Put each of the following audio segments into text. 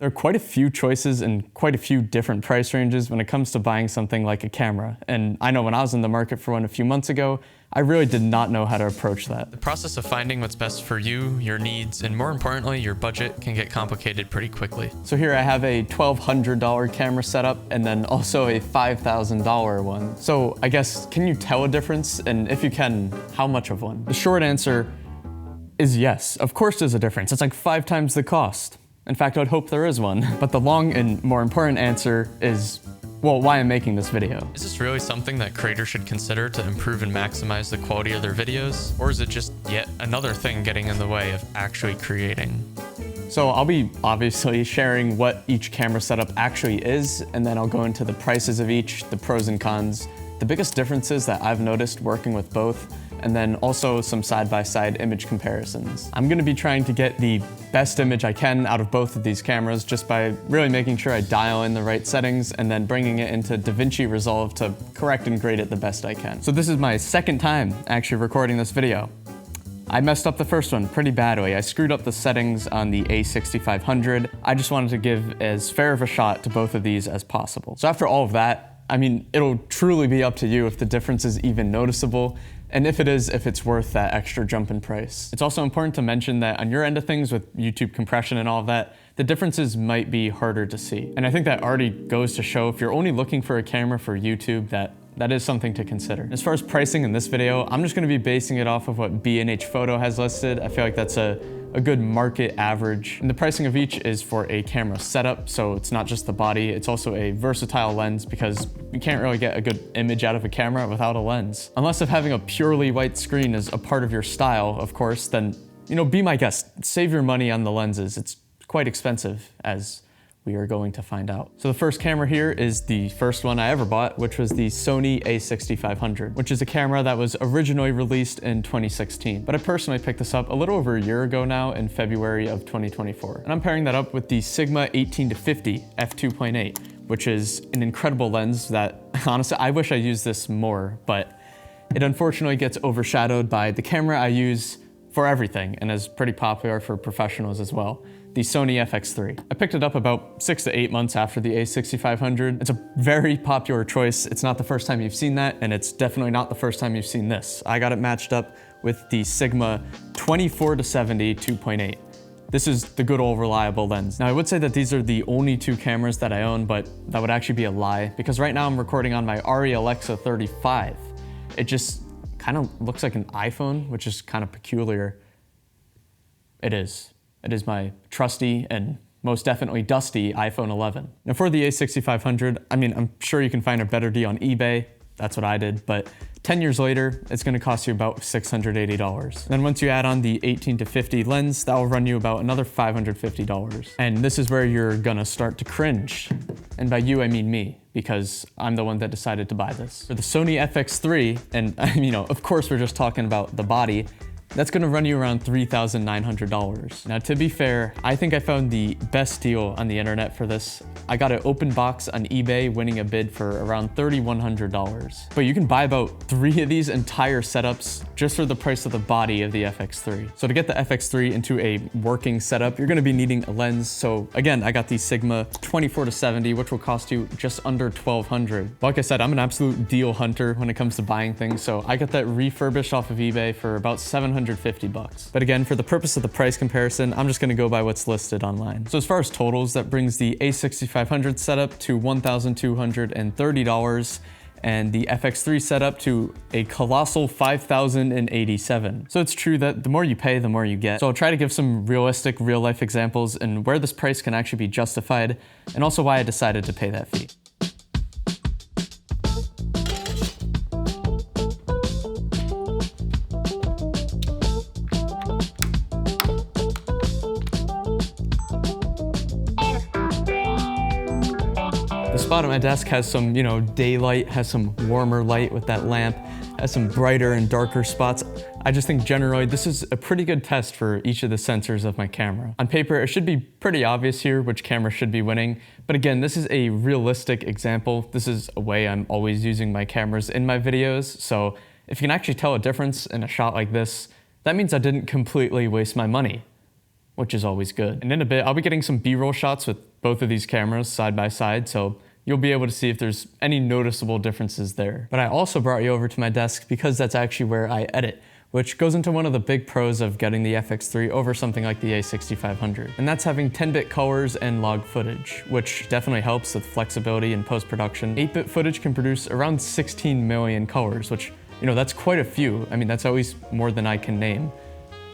There are quite a few choices and quite a few different price ranges when it comes to buying something like a camera. And I know when I was in the market for one a few months ago, I really did not know how to approach that. The process of finding what's best for you, your needs, and more importantly, your budget can get complicated pretty quickly. So here I have a $1,200 camera setup and then also a $5,000 one. So I guess, can you tell a difference? And if you can, how much of one? The short answer is yes. Of course there's a difference. It's like 5 times the cost. In fact, I'd hope there is one. But the long and more important answer is, well, why I'm making this video. Is this really something that creators should consider to improve and maximize the quality of their videos? Or is it just yet another thing getting in the way of actually creating? So I'll be obviously sharing what each camera setup actually is, and then I'll go into the prices of each, the pros and cons, the biggest differences that I've noticed working with both, and then also some side-by-side image comparisons. I'm gonna be trying to get the best image I can out of both of these cameras just by really making sure I dial in the right settings and then bringing it into DaVinci Resolve to correct and grade it the best I can. So this is my second time actually recording this video. I messed up the first one pretty badly. I screwed up the settings on the A6500. I just wanted to give as fair of a shot to both of these as possible. So after all of that, I mean, it'll truly be up to you if the difference is even noticeable, and if it is, if it's worth that extra jump in price. It's also important to mention that on your end of things with YouTube compression and all of that, the differences might be harder to see. And I think that already goes to show if you're only looking for a camera for YouTube, that is something to consider. As far as pricing in this video, I'm just gonna be basing it off of what B&H Photo has listed. I feel like that's a good market average. And the pricing of each is for a camera setup, so it's not just the body, it's also a versatile lens because you can't really get a good image out of a camera without a lens. Unless if having a purely white screen is a part of your style, of course, then, be my guest. Save your money on the lenses. It's quite expensive, as we are going to find out. So the first camera here is the first one I ever bought, which was the Sony A6500, which is a camera that was originally released in 2016. But I personally picked this up a little over a year ago now in February of 2024. And I'm pairing that up with the Sigma 18-50 f2.8, which is an incredible lens that, honestly, I wish I used this more, but it unfortunately gets overshadowed by the camera I use for everything and is pretty popular for professionals as well, the Sony FX3. I picked it up about 6 to 8 months after the A6500. It's a very popular choice. It's not the first time you've seen that, and it's definitely not the first time you've seen this. I got it matched up with the Sigma 24-70 2.8. This is the good old reliable lens. Now I would say that these are the only 2 cameras that I own, but that would actually be a lie because right now I'm recording on my Arri Alexa 35. It just kind of looks like an iPhone, which is kind of peculiar. It is. It is my trusty and most definitely dusty iPhone 11. Now for the A6500, I mean, I'm sure you can find a better deal on eBay. That's what I did, but 10 years later, it's gonna cost you about $680. And then once you add on the 18-50 lens, that will run you about another $550. And this is where you're gonna start to cringe. And by you, I mean me, because I'm the one that decided to buy this. For the Sony FX3, and of course we're just talking about the body, that's gonna run you around $3,900. Now, to be fair, I think I found the best deal on the internet for this. I got an open box on eBay, winning a bid for around $3,100. But you can buy about 3 of these entire setups just for the price of the body of the FX3. So to get the FX3 into a working setup, you're gonna be needing a lens. So again, I got the Sigma 24-70, which will cost you just under $1,200. Like I said, I'm an absolute deal hunter when it comes to buying things. So I got that refurbished off of eBay for about $750. But again, for the purpose of the price comparison, I'm just gonna go by what's listed online. So as far as totals, that brings the A6500 setup to $1,230 and the FX3 setup to a colossal $5,087. So it's true that the more you pay, the more you get. So I'll try to give some realistic, real-life examples and where this price can actually be justified, and also why I decided to pay that fee. The spot at my desk has some, daylight, has some warmer light with that lamp, has some brighter and darker spots. I just think generally this is a pretty good test for each of the sensors of my camera. On paper, it should be pretty obvious here which camera should be winning, but again, this is a realistic example. This is a way I'm always using my cameras in my videos, so if you can actually tell a difference in a shot like this, that means I didn't completely waste my money, which is always good. And in a bit, I'll be getting some B-roll shots with both of these cameras side by side, so you'll be able to see if there's any noticeable differences there. But I also brought you over to my desk because that's actually where I edit, which goes into one of the big pros of getting the FX3 over something like the A6500. And that's having 10-bit colors and log footage, which definitely helps with flexibility in post-production. 8-bit footage can produce around 16 million colors, which, that's quite a few. I mean, that's always more than I can name.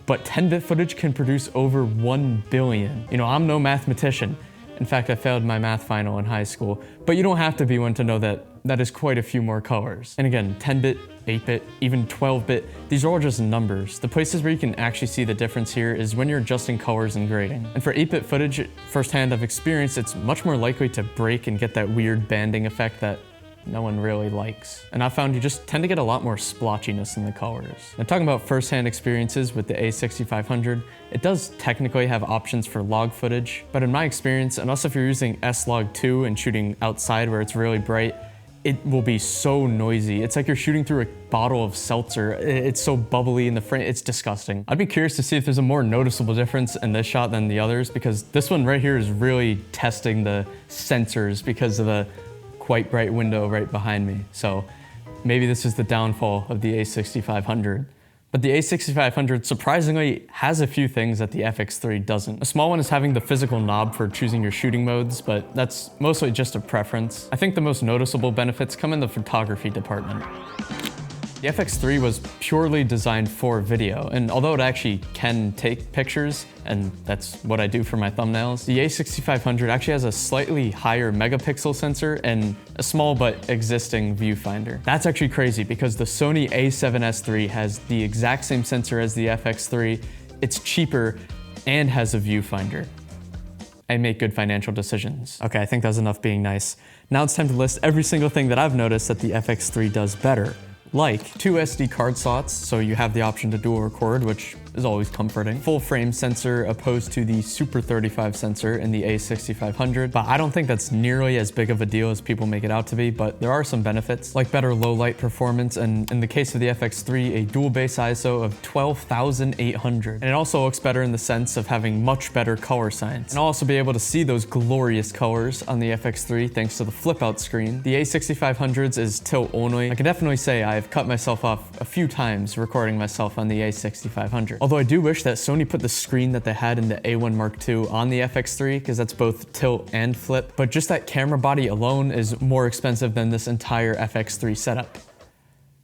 But 10-bit footage can produce over 1 billion. I'm no mathematician. In fact, I failed my math final in high school, but you don't have to be one to know that that is quite a few more colors. And again, 10-bit, 8-bit, even 12-bit, these are all just numbers. The places where you can actually see the difference here is when you're adjusting colors and grading. And for 8-bit footage, firsthand I've experienced, it's much more likely to break and get that weird banding effect that no one really likes. And I found you just tend to get a lot more splotchiness in the colors. Now, talking about first-hand experiences with the A6500, it does technically have options for log footage, but in my experience, unless if you're using S-Log2 and shooting outside where it's really bright, it will be so noisy. It's like you're shooting through a bottle of seltzer. It's so bubbly in the frame, it's disgusting. I'd be curious to see if there's a more noticeable difference in this shot than the others, because this one right here is really testing the sensors because of the quite bright window right behind me. So maybe this is the downfall of the A6500. But the A6500 surprisingly has a few things that the FX3 doesn't. A small one is having the physical knob for choosing your shooting modes, but that's mostly just a preference. I think the most noticeable benefits come in the photography department. The FX3 was purely designed for video, and although it actually can take pictures, and that's what I do for my thumbnails, the A6500 actually has a slightly higher megapixel sensor and a small but existing viewfinder. That's actually crazy because the Sony a7S III has the exact same sensor as the FX3, it's cheaper, and has a viewfinder. I make good financial decisions. Okay, I think that's enough being nice. Now it's time to list every single thing that I've noticed that the FX3 does better. Like 2 SD card slots, so you have the option to dual record, which is always comforting. Full frame sensor opposed to the Super 35 sensor in the A6500, but I don't think that's nearly as big of a deal as people make it out to be, but there are some benefits, like better low light performance, and in the case of the FX3, a dual base ISO of 12,800. And it also looks better in the sense of having much better color science. And I'll also be able to see those glorious colors on the FX3 thanks to the flip out screen. The A6500's is tilt only. I can definitely say I've cut myself off a few times recording myself on the A6500. Although I do wish that Sony put the screen that they had in the A1 Mark II on the FX3, because that's both tilt and flip, but just that camera body alone is more expensive than this entire FX3 setup.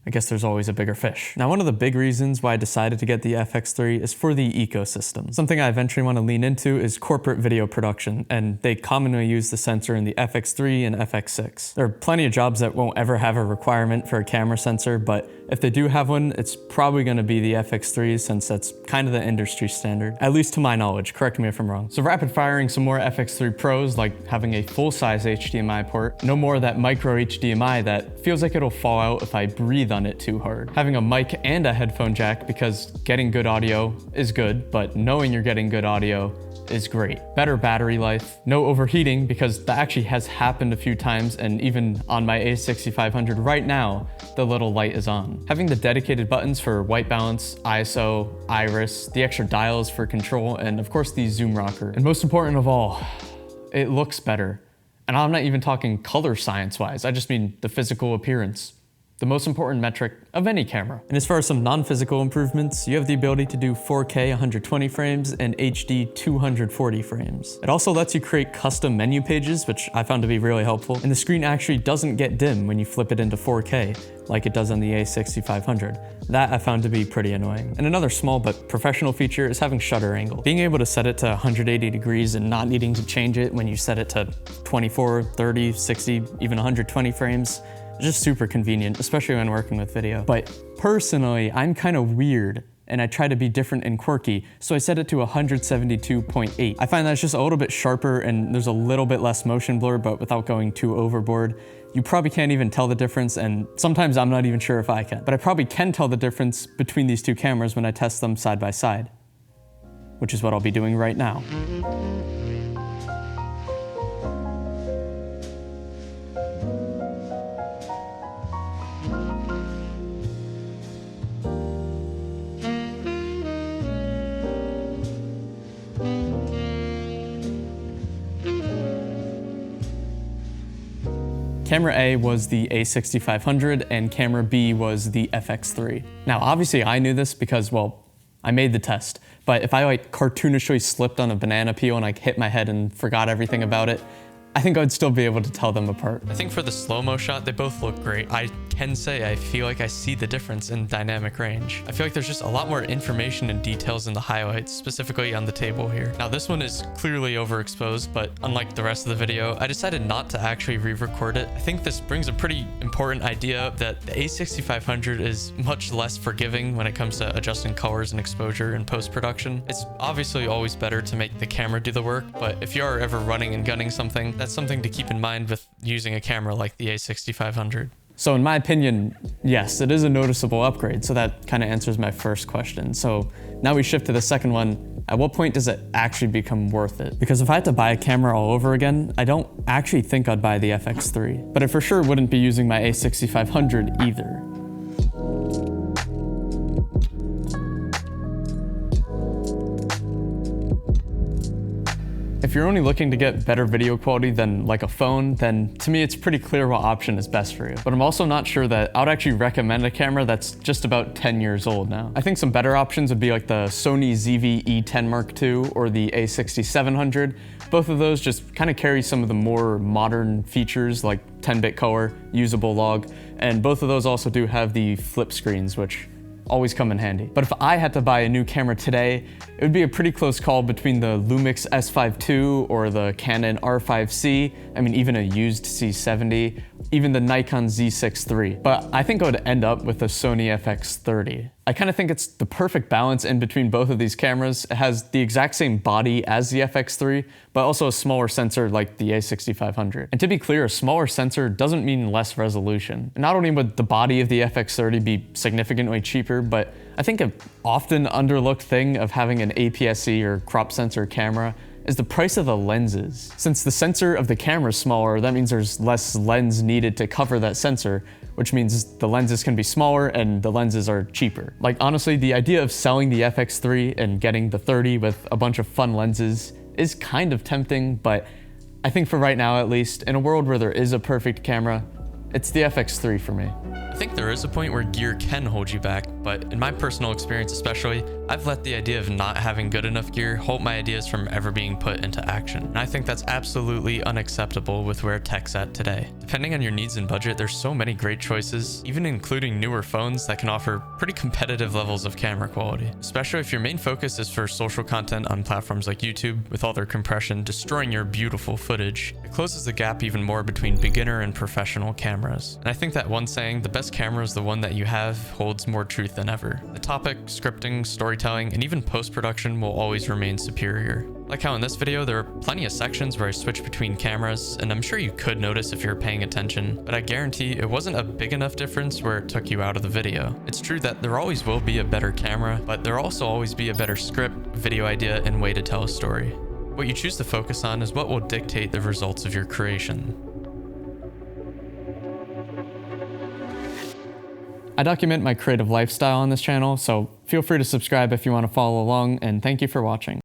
I guess there's always a bigger fish. Now, one of the big reasons why I decided to get the FX3 is for the ecosystem. Something I eventually want to lean into is corporate video production, and they commonly use the sensor in the FX3 and FX6. There are plenty of jobs that won't ever have a requirement for a camera sensor, but if they do have one, it's probably going to be the FX3 since that's kind of the industry standard, at least to my knowledge. Correct me if I'm wrong. So rapid firing some more FX3 pros, like having a full-size HDMI port, no more of that micro HDMI that feels like it'll fall out if I breathe on it too hard. Having a mic and a headphone jack, because getting good audio is good, but knowing you're getting good audio is great. Better battery life, no overheating, because that actually has happened a few times, and even on my A6500 right now, the little light is on. Having the dedicated buttons for white balance, ISO, iris, the extra dials for control, and of course the zoom rocker. And most important of all, it looks better. And I'm not even talking color science-wise, I just mean the physical appearance. The most important metric of any camera. And as far as some non-physical improvements, you have the ability to do 4K 120 frames and HD 240 frames. It also lets you create custom menu pages, which I found to be really helpful. And the screen actually doesn't get dim when you flip it into 4K, like it does on the A6500. That I found to be pretty annoying. And another small but professional feature is having shutter angle. Being able to set it to 180 degrees and not needing to change it when you set it to 24, 30, 60, even 120 frames, just super convenient, especially when working with video. But personally, I'm kind of weird and I try to be different and quirky, so I set it to 172.8. I find that's just a little bit sharper and there's a little bit less motion blur, but without going too overboard. You probably can't even tell the difference, and sometimes I'm not even sure if I can. But I probably can tell the difference between these two cameras when I test them side by side, which is what I'll be doing right now. Camera A was the A6500 and camera B was the FX3. Now, obviously I knew this because, well, I made the test, but if I like cartoonishly slipped on a banana peel and like hit my head and forgot everything about it, I think I'd still be able to tell them apart. I think for the slow-mo shot, they both look great. I can say I feel like I see the difference in dynamic range. I feel like there's just a lot more information and details in the highlights, specifically on the table here. Now this one is clearly overexposed, but unlike the rest of the video, I decided not to actually re-record it. I think this brings a pretty important idea that the A6500 is much less forgiving when it comes to adjusting colors and exposure in post-production. It's obviously always better to make the camera do the work, but if you are ever running and gunning something, that's something to keep in mind with using a camera like the A6500. So in my opinion, yes, it is a noticeable upgrade. So that kind of answers my first question. So now we shift to the second one. At what point does it actually become worth it? Because if I had to buy a camera all over again, I don't actually think I'd buy the FX3, but I for sure wouldn't be using my A6500 either. If you're only looking to get better video quality than like a phone, then to me it's pretty clear what option is best for you. But I'm also not sure that I would actually recommend a camera that's just about 10 years old now. I think some better options would be like the Sony ZV-E10 Mark II or the A6700. Both of those just kind of carry some of the more modern features like 10-bit color, usable log, and both of those also do have the flip screens, which always come in handy. But if I had to buy a new camera today, it would be a pretty close call between the Lumix S5 II or the Canon R5C, I mean even a used C70, even the Nikon Z6 III. But I think I would end up with the Sony FX30. I kind of think it's the perfect balance in between both of these cameras. It has the exact same body as the FX3, but also a smaller sensor like the A6500. And to be clear, a smaller sensor doesn't mean less resolution. And not only would the body of the FX30 be significantly cheaper, but I think an often underlooked thing of having an APS-C or crop sensor camera is the price of the lenses. Since the sensor of the camera is smaller, that means there's less lens needed to cover that sensor, which means the lenses can be smaller and the lenses are cheaper. Like honestly, the idea of selling the FX3 and getting the 30 with a bunch of fun lenses is kind of tempting, but I think for right now at least, in a world where there is a perfect camera, it's the FX3 for me. I think there is a point where gear can hold you back, but in my personal experience especially, I've let the idea of not having good enough gear halt my ideas from ever being put into action. And I think that's absolutely unacceptable with where tech's at today. Depending on your needs and budget, there's so many great choices, even including newer phones that can offer pretty competitive levels of camera quality. Especially if your main focus is for social content on platforms like YouTube, with all their compression destroying your beautiful footage, it closes the gap even more between beginner and professional cameras. And I think that one saying, the best camera is the one that you have, holds more truth than ever. The topic, scripting, storytelling, and even post-production will always remain superior. Like how in this video, there are plenty of sections where I switch between cameras, and I'm sure you could notice if you're paying attention, but I guarantee it wasn't a big enough difference where it took you out of the video. It's true that there always will be a better camera, but there'll also always be a better script, video idea, and way to tell a story. What you choose to focus on is what will dictate the results of your creation. I document my creative lifestyle on this channel, so feel free to subscribe if you want to follow along, and thank you for watching.